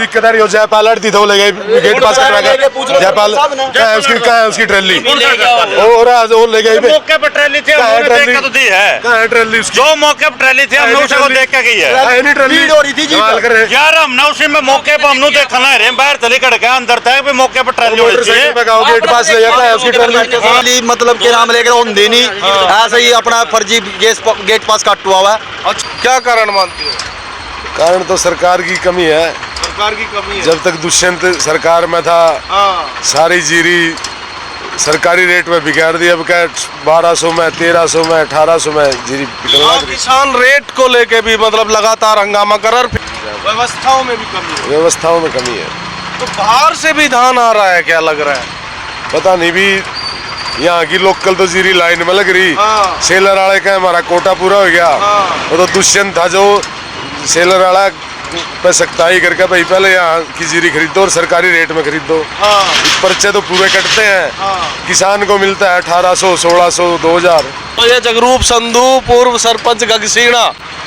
अभी किधर हो जयपाल अड़ती तो ले गए गेट पास करवा के जयपाल कहाँ है उसकी ट्रैली वो ले गए मौके पर ट्रैली थी देखा तो दी है ट्रैली जो मौके पर ट्रैली थी हमने उसे को देख के गई है ट्रैली हो रही थी यार हमने उसी में मौके पर हमने देखना है बाहर चली कड़ के अंदर तक भी मौके पर ट्रैली गेट पास ले जाता है उसकी ट्रैली मतलब के नाम लेकर होंगे नहीं ऐसे ही अपना फर्जी गेट पास कटवा हुआ है। अच्छा क्या कारण मानते हो? कारण तो सरकार की कमी है। सरकार की कमी है। जब तक दुष्यंत सरकार में था सारी जीरी सरकारी रेट में बिगाड़ दी। अब क्या 1200 में 1300 में 1800 में जीरी किसान रेट को लेके भी मतलब लगातार हंगामा कर रहे, व्यवस्थाओं में भी कमी है। व्यवस्थाओं में कमी है। तो बाहर से भी धान आ रहा है क्या लग रहा है? पता नहीं भी यहाँ की लोकल तो जीरी लाइन में लग रही। सेलर वाले का हमारा कोटा पूरा हो गया। वो तो दुष्यंत था जो सेलर वाला पे सख्ताई करके भाई पहले यहाँ की जीरी खरीदो और सरकारी रेट में खरीदो। पर्चे तो पूरे कटते हैं। किसान को मिलता है 1800 1600 2000। तो ये जगरूप संधू पूर्व सरपंच गगसीणा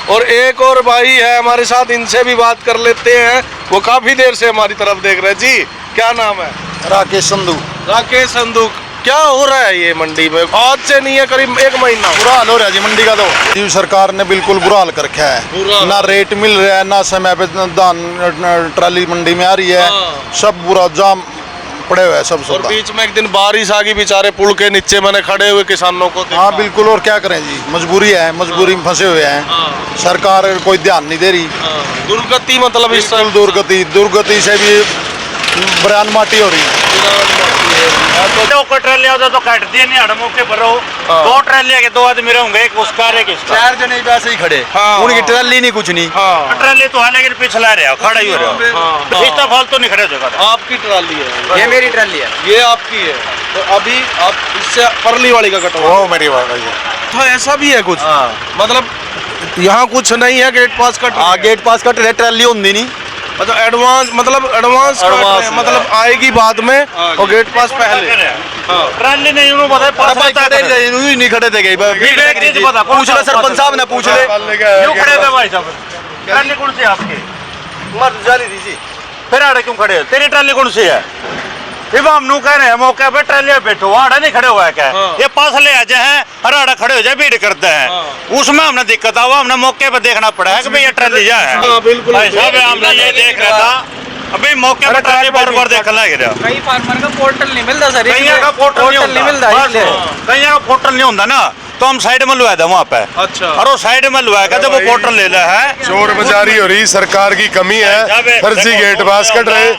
और एक और भाई है हमारे साथ, इनसे भी बात कर लेते हैं। वो काफी देर से हमारी तरफ देख रहे हैं। जी क्या नाम है? राकेश संधू। राकेश संधू, क्या हो रहा है ये मंडी में? आज से नहीं है करीब 1 महीना बुरा हाल हो रहा है जी मंडी का। तो सरकार ने बिल्कुल बुरा हाल कर रखा है। ना रेट मिल रहा है ना समय पे धान ट्राली मंडी में आ रही है। सब बुरा जाम पड़े हुए हैं सब। और बीच में एक दिन बारिश आ गई, बेचारे पुल के नीचे मैंने खड़े हुए किसानों को। हाँ बिल्कुल, और क्या करें जी, मजबूरी है, मजबूरी में फंसे हुए हैं। सरकार कोई ध्यान नहीं दे रही। दुर्गति मतलब इस दुर्गति से भी बयान माटी हो रही है। तो ट्रैली होता तो काट दिए नहीं मौके पर हो। 2 ट्रैली के 2 आदमी रहेंगे, एक उसका एक इसका। 4 जने वैसे ही खड़े। उनकी ट्रैली नहीं कुछ नहीं। ट्रैली तो है लेकिन पिछला रहे खड़ा ही हो रहा। इतना फालतू नहीं खड़े हो जाएगा। आपकी ट्राली है? ये मेरी ट्राली है। ये आपकी है। तो अभी आप इससे परली वाली का कटवा? वो मेरी बात है। तो ऐसा भी है कुछ? मतलब यहाँ कुछ नहीं है, गेट पास कट? गेट पास कट रहे, ट्राली होती नहीं। अच्छा एडवांस मतलब मतलब आएगी बाद में और गेट पास पहले। ट्रैली नहीं नहीं खड़े थे। पूछ ले सरपंच साहब ने, पूछ ले। क्यों खड़े थे भाई साहब? ट्रैली कौन सी है आपकी? फिर आड़े क्यों खड़े? तेरी ट्रैली कौन सी है? हम कह रहे हैं मौके पे ट्रैली बैठो, आड़ा नहीं खड़े हुआ है क्या? ये पास ले आ जाए और आड़ा खड़े हो जाए, भीड़ करते हैं। उसमें हमने दिक्कत हुआ, हमने मौके पे देखना पड़ा है कि भाई ये ट्रैली जा है। भाई साहब हमने ये देख रहा था, अभी मौके पे ट्रैली बार बार देखना लग रहा। कई फार्मर का पोर्टल नहीं मिलता सर। कहीं का पोर्टल नहीं मिलता, कहीं का पोर्टल नहीं होता ना, तो हम साइड में लुआ था वहाँ पे। अच्छा। और वो साइड में लुआ का जब वो पोर्टल ले रहा है। चोर बाजारी हो रही, सरकार की कमी है, फर्जी गेट पास कट रहे,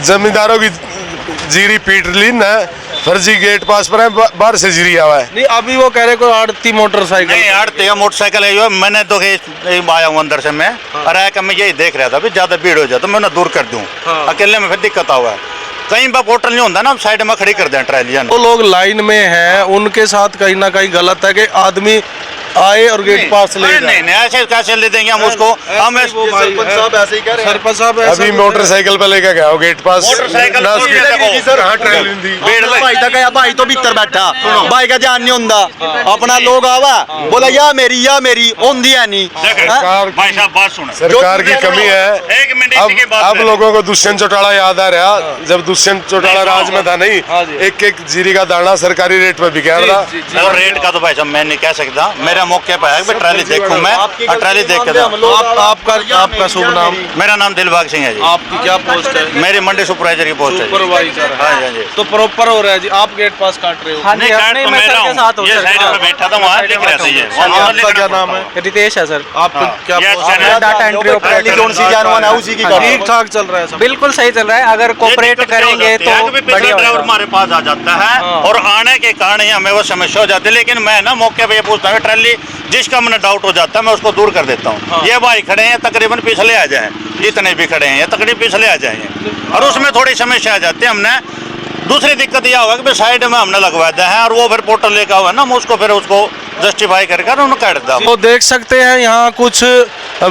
जमींदारों की जीरी पीट ली ना, फर्जी गेट पास पर है, बाहर से जीरी आवा है। नहीं अभी वो कह रहे कोई आड़ती मोटरसाइकिल। नहीं आड़ती है मोटरसाइकिल है जो मैंने तो आया हूँ अंदर से मैं। और मैं यही देख रहा था भी ज्यादा भीड़ हो जाए तो मैं उन्हें दूर कर दूँ। अकेले में फिर दिक्कत हुआ है। कहीं पर पोर्टल नहीं होता ना, साइड में खड़ी कर दें ट्रैलियां। वो लोग लाइन में हैं, उनके साथ कहीं ना कहीं गलत है कि आदमी आए और गेट पास ले जाए। नहीं ऐसे कैसे ले देंगे हम उसको? हम सरपंच साहब ऐसे ही कह रहे हैं। सरपंच साहब अभी मोटरसाइकिल पे लेके गया हो गेट पास। मोटरसाइकिल भाई तो भीतर बैठा, भाई का ध्यान नहीं होता। अपना लोग आवा बोला या मेरी होंदी है नहीं। भाई साहब बात सुनो, सरकार की कमी है। एक मिनट अब लोगों को दुष्यंत चौटाला याद आ रहा, जब दुष्यंत चौटाला राज में था नहीं, एक जीरी का दाना सरकारी रेट में बिका रहा। और रेट का तो भाई साहब मैं नहीं कह सकता, मेरा मौके पर है, ट्रैली देखूं मैं, ट्रैली देख के आपका शुभ नाम? मेरा नाम दिलबाग सिंह है जी। आपकी क्या पोस्ट है? मेरी मंडी सुपरवाइजर की पोस्ट है। सुपरवाइजर। हाँ जी। तो प्रॉपर हो रहा है जी, आप गेट पास काट रहे हो? नहीं काट तो मेरा हूं, ये साइड में बैठा था वहाँ लिख रहा था। ये आपका क्या नाम है? रितेश है सर। आपका क्या पोस्ट है? Data entry operator. कौन सी जानवर है उसी की? ठीक ठाक चल रहा है सब? बिल्कुल सही चल रहा है, अगर कोऑपरेट करेंगे तो बढ़िया ड्राइवर हमारे पास आ जाता है और आने के कारण ही हमें वो समस्या हो जाती है। लेकिन मैं ना मौके पे ये पूछता हूँ, ट्रैली जिसका मैंने डाउट हो जाता है मैं उसको दूर कर देता हूँ। ये भाई खड़े हैं तकरीबन पिछले आ जाएं, जितने भी खड़े हैं ये तकरीबन पिछले आ जाएंगे और उसमें थोड़ी समस्या आ जाती है। हमने दूसरी दिक्कत यह होगा कि साइड में हमने लगवा दिया है और वो फिर पोर्टल लेकर हुआ ना, उसको फिर उसको जस्टिफाई करके उन्होंने काट दिया। तो देख सकते हैं यहाँ कुछ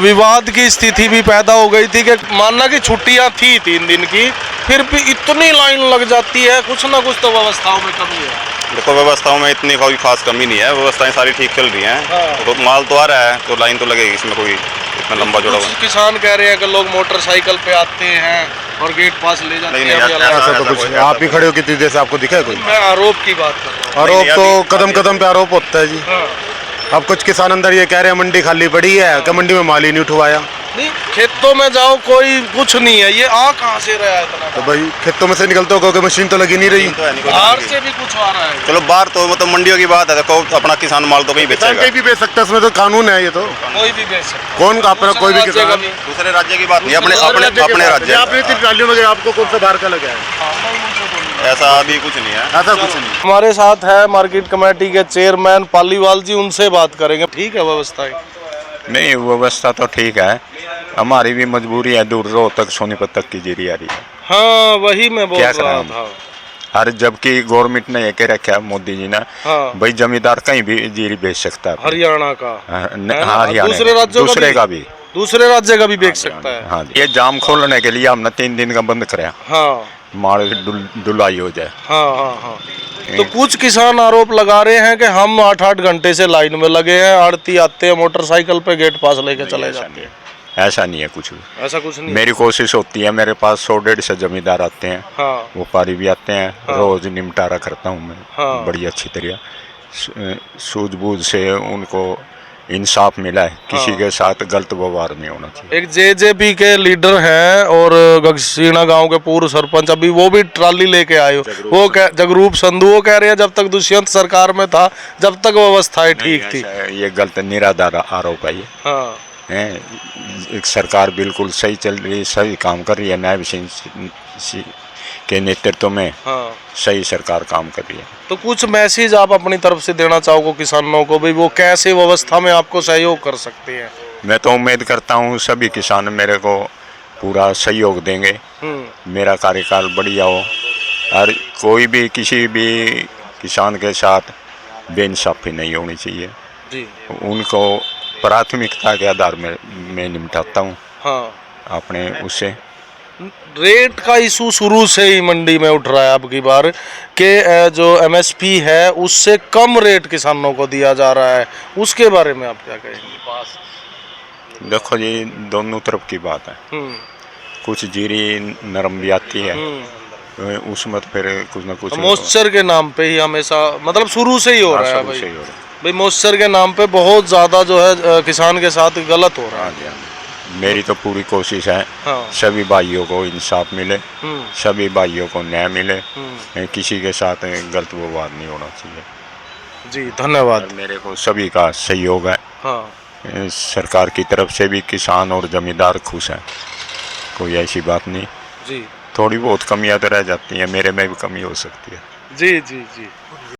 विवाद की स्थिति भी पैदा हो गई थी कि मानना कि छुट्टियाँ थी 3 दिन की, फिर भी इतनी लाइन लग जाती है। कुछ ना कुछ तो व्यवस्थाओं में कमी है। देखो व्यवस्थाओं में इतनी कोई खास कमी नहीं है, व्यवस्थाएं सारी ठीक चल रही हैं। तो माल तो आ रहा है तो लाइन तो लगेगी, इसमें कोई इतना लंबा जोड़ा हुआ। कुछ किसान कह रहे हैं कि लोग मोटरसाइकिल पे आते हैं और गेट पास ले जाते नहीं, हैं। नहीं, अभी अलग- ऐसा तो कुछ नहीं। आप ही खड़े हो कितनी देर से, आपको दिखा है कोई? मैं आरोप की बात कर रहा हूँ। आरोप नहीं, तो अभी- कदम कदम पे आरोप होता है जी। हाँ। अब कुछ किसान अंदर ये कह रहे हैं मंडी खाली पड़ी है, कि मंडी में माल ही नहीं उठवाया। नहीं, खेतों में जाओ कोई कुछ नहीं है, ये आ कहाँ से रहा है इतना? तो भाई खेतों में से निकलते हो क्योंकि मशीन तो लगी नहीं रही। तो है नहीं कोई बाहर बात से भी कुछ आ रहा है। नहीं। चलो बाहर तो वो तो मंडियों की बात है, देखो अपना किसान माल तो कहीं किसान बेचेगा। कहीं भी बेच सकता है, उसमें तो कानून है। ये तो कोई भी बेच सकता है। कौन अपना कोई भी दूसरे राज्य का किसान भी। दूसरे राज्य की बात नहीं, अपने अपने अपने राज्य। आपने इतनी ट्रालियों में गए, आपको कौन सा बाहर का लगा है? हाँ, नहीं, मुझे तो नहीं। ऐसा अभी कुछ नहीं है। ऐसा कुछ नहीं। हमारे साथ है मार्केट कमेटी के चेयरमैन पालीवाल जी, उनसे बात करेंगे। ठीक है व्यवस्था? नहीं, व्यवस्था तो ठीक है, हमारी भी मजबूरी है, दूर रोहतक सोनीपत तक की जीरी आ रही है। हाँ, वही मैं बोल क्या रहा करें था। हर जबकि गवर्नमेंट ने ये कह रखा है, मोदी जी ने, हाँ, भाई जमींदार कहीं भी जीरी बेच सकता है। हरियाणा का हाँ, है ना? हरियाणा दूसरे राज्यों का दूसरे भी? का भी। दूसरे राज्य का भी बेच सकता है। हाँ, ये जाम खोलने के लिए हमने 3 दिन का बंद कराया, हाँ माल ढुलाई हो जाए। हाँ हाँ हाँ। तो कुछ किसान आरोप लगा रहे हैं कि हम 8-8 घंटे से लाइन में लगे हैं, आड़ती आते हैं मोटरसाइकिल पे, गेट पास लेके चले जाते हैं। ऐसा नहीं है कुछ भी। ऐसा कुछ नहीं है। मेरी कोशिश होती है, मेरे पास 100-150 जमींदार आते हैं, हाँ व्यापारी भी आते हैं, रोज निपटारा करता हूँ मैं हाँ। बड़ी अच्छी तरह, सूझबूझ से उनको इंसाफ मिला है, किसी के साथ गलत व्यवहार नहीं होना चाहिए। एक जेजेपी के लीडर हैं और गगसीना गांव के पूर्व सरपंच, अभी वो भी ट्राली लेके आए हो, वो जगरूप संधू, वो कह रहे हैं जब तक दुष्यंत सरकार में था जब तक व्यवस्थाएं ठीक थी। ऐसा ये गलत निराधार आरोप है ये। हाँ हैं, एक सरकार बिल्कुल सही चल रही है, सही काम कर रही है, न्याय सिंह के नेतृत्व में हाँ। सही सरकार काम कर रही है। तो कुछ मैसेज आप अपनी तरफ से देना चाहोगे किसानों को, भी वो कैसे व्यवस्था में आपको सहयोग कर सकते हैं? मैं तो उम्मीद करता हूँ सभी किसान मेरे को पूरा सहयोग देंगे, मेरा कार्यकाल बढ़िया हो और कोई भी किसी भी किसान के साथ बेइंसाफी नहीं होनी चाहिए। जी उनको प्राथमिकता के आधार में मैं निपटाता हूँ हाँ। अपने उससे। रेट का इशू शुरू से ही मंडी में उठ रहा है अब की बार के जो एमएसपी है उससे कम रेट किसानों को दिया जा रहा है, उसके बारे में आप क्या कहेंगे? देखो जी, दोनों तरफ की बात है। कुछ जीरी नरम भी आती है, उसमें तो फिर कुछ ना कुछ मॉइस्चर के नाम पे ही हमेशा, मतलब शुरू से ही हो रहा है शुरू से ही हो रहा है। भाई मॉइस्चर के नाम पे बहुत ज़्यादा जो है किसान के साथ गलत हो रहा हाँ है। जी, हाँ जी। मेरी तो पूरी कोशिश है हाँ। सभी भाइयों को इंसाफ मिले, हम्म, सभी भाइयों को न्याय मिले, हम्म। किसी के साथ गलत व्यवहार नहीं होना चाहिए। जी धन्यवाद। और मेरे को सभी का सहयोग है, हाँ सरकार की तरफ से भी किसान और जमींदार खुश हैं, कोई ऐसी बात नहीं। जी थोड़ी बहुत कमियां तो रह जाती हैं, मेरे में भी कमी हो सकती है। जी जी जी।